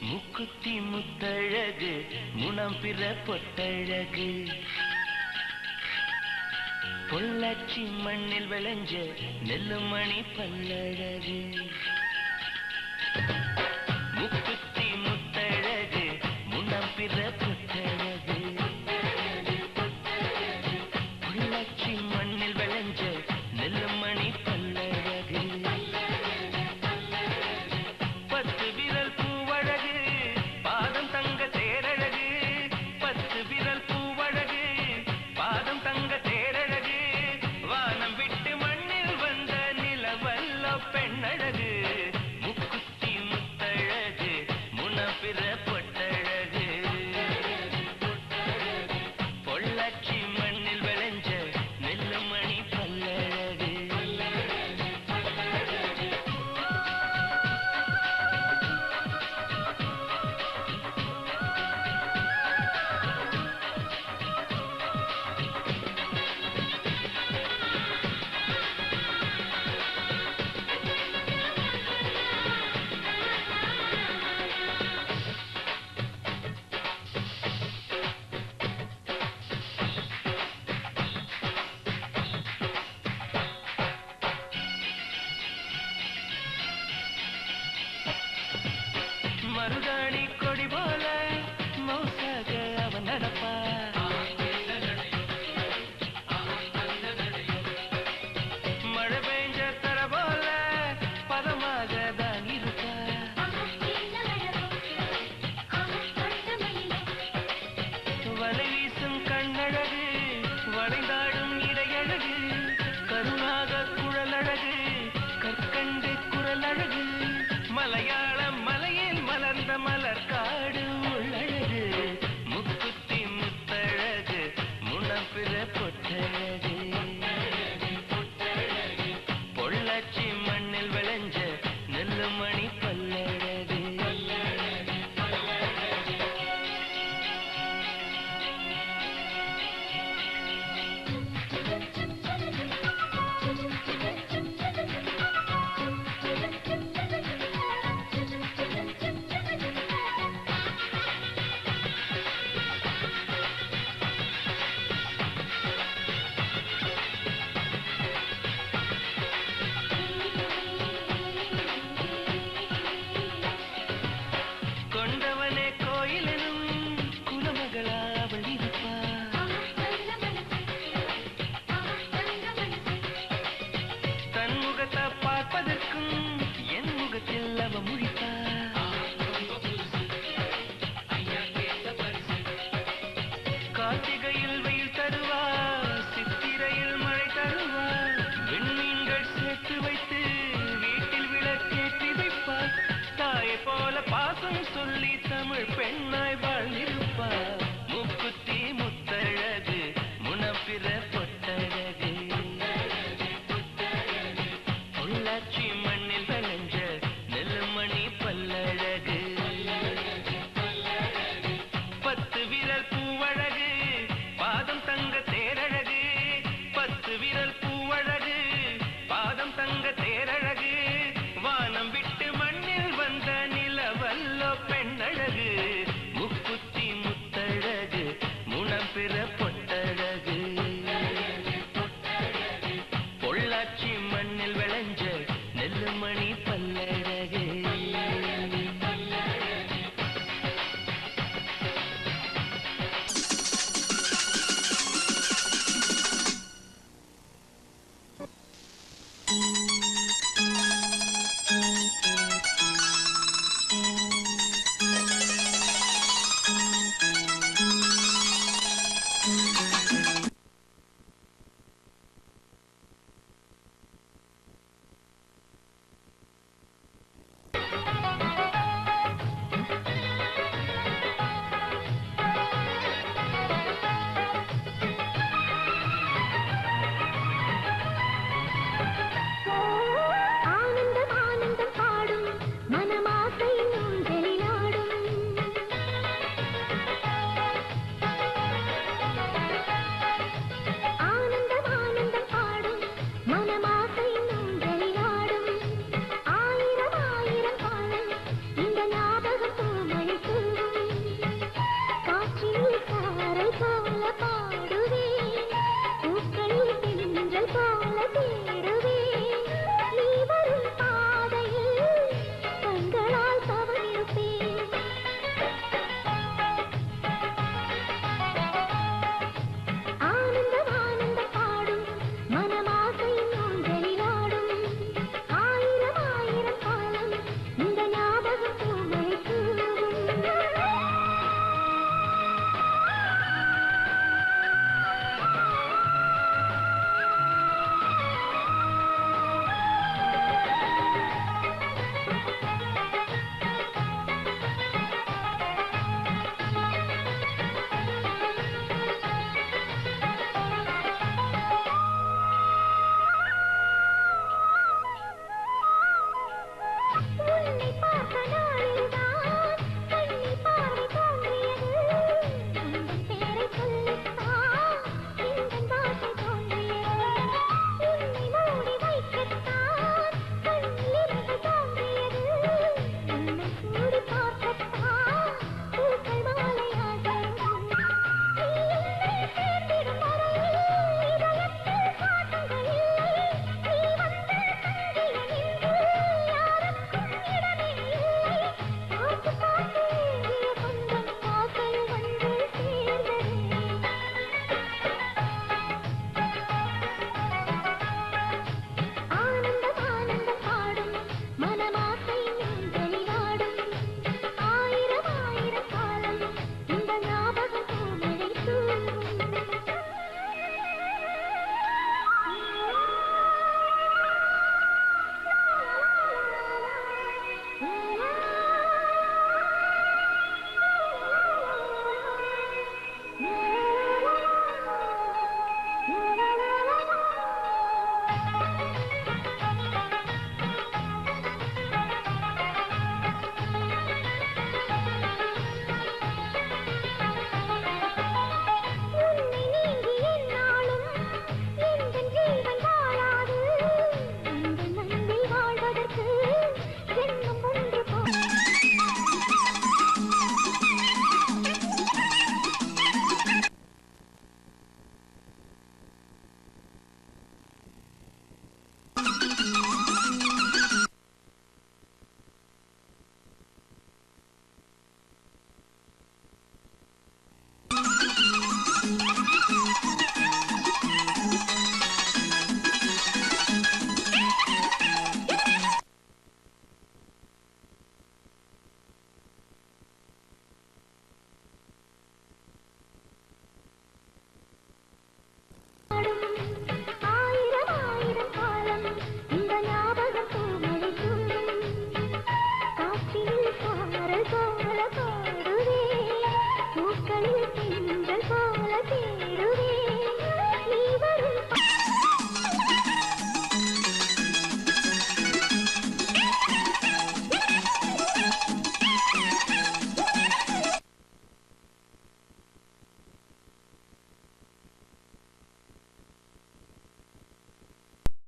முக்குத்தி முத்தழகு முனம் பிற பொட்டழகு பொள்ளாச்சி மண்ணில் விளைஞ்ச நெல்லுமணி பல்லழகு முக்குத்தி முத்தழகு முனம் பிற பொட்டழகு பொள்ளாச்சி மண்ணில் விளைஞ்ச நெல்லுமணி பல்லழகு பத்து விரல் பூவழகு பாதம் தங்க தேரழகு பத்து விரல் பூவழகு பாதம் தங்க தேரழகு வானம் விட்டு மண்ணில் வந்த நிலவல்ல பெண்ணழகு முக்குத்தி முத்தழகு முனப்பிற பொட்டழகு பொள்ளாச்சி மண்ணில் விளைஞ்ச நெல்லுமணி பல்லழகு மருதாணி கொடி போல மௌசாக அவன் நடப்பா மழை பெஞ்ச தர போல பதமாக தான் இருப்பா வலை வீசும் கண்ணழகு வளைந்தாடும் இடையழகு கருணாக குழலழகு கற்கண்டு குரலழகு மலையாளம் மலையில் மலர்ந்த மலர்காடு உள்ளழகு முக்குத்தி முத்தழகு முனப்பிற பொட்டழகு பொள்ளாச்சி மண்ணில் விளைஞ்ச நெல்லுமணி பல்லழகு கொண்டவனே கோயிலும் குலமகளா அவள் இருப்பா தன் முகத்தை பார்ப்பதற்கும் என் முகத்தில் அவ முழிப்பா கார்த்திகையில் வெயில் தருவா சித்திரையில் மழை தருவா விண்மீன்கள் சேர்த்து வைத்து வீட்டில் விளக்கேற்றி வைப்பார் தாயை போல பாசம் சொல்லி தமிழ் பெண்ணாய் வாழ்ந்திருப்பா முக்குத்தி முத்தழகு முனப்பிற பொட்டழகு பொள்ளாச்சி மண்ணில் விளைஞ்ச நெல்லுமணி பல்லழகு பத்து விரல் பூவழகு பாதம் தங்க தேரழகு பத்து விரல் பூவழகு பாதம் தங்க தேரழகு வானம் விட்டு மண்ணில் வந்த நிலவல்ல பெண்ணழகு முக்குத்தி முத்தழகு முனப்பிற பொட்டழகு பொள்ளாச்சி